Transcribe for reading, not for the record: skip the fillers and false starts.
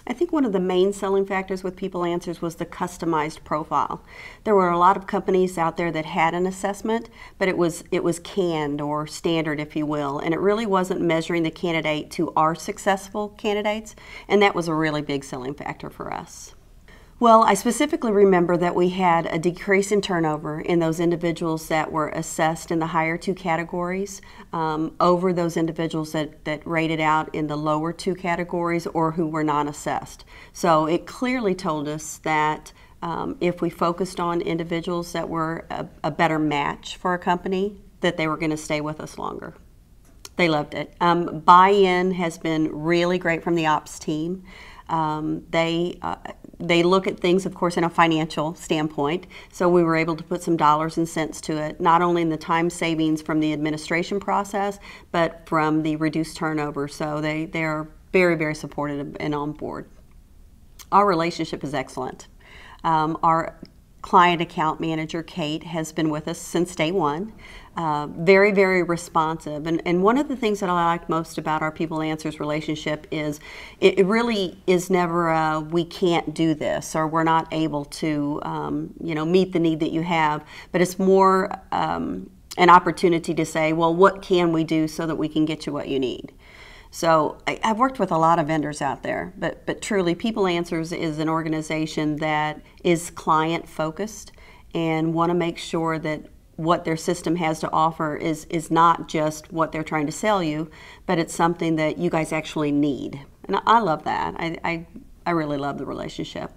I think one of the main selling factors with People Answers was the customized profile. There were a lot of companies out there that had an assessment, but it was canned or standard, if you will, and it really wasn't measuring the candidate to our successful candidates, and that was a really big selling factor for us. Well, I specifically remember that we had a decrease in turnover in those individuals that were assessed in the higher two categories over those individuals that rated out in the lower two categories or who were non-assessed. So it clearly told us that if we focused on individuals that were a better match for a company, that they were going to stay with us longer. They loved it. Buy-in has been really great from the ops team. They look at things, of course, in a financial standpoint, so we were able to put some dollars and cents to it, not only in the time savings from the administration process, but from the reduced turnover. So they are very, very supportive and on board. Our relationship is excellent. Our client account manager, Kate, has been with us since day one. Very, very responsive. And one of the things that I like most about our People Answers relationship is it really is never a, we can't do this or we're not able to meet the need that you have, but it's more an opportunity to say, well, what can we do so that we can get you what you need? So I've worked with a lot of vendors out there, but truly People Answers is an organization that is client focused and want to make sure that what their system has to offer is not just what they're trying to sell you, but it's something that you guys actually need. And I love that. I really love the relationship.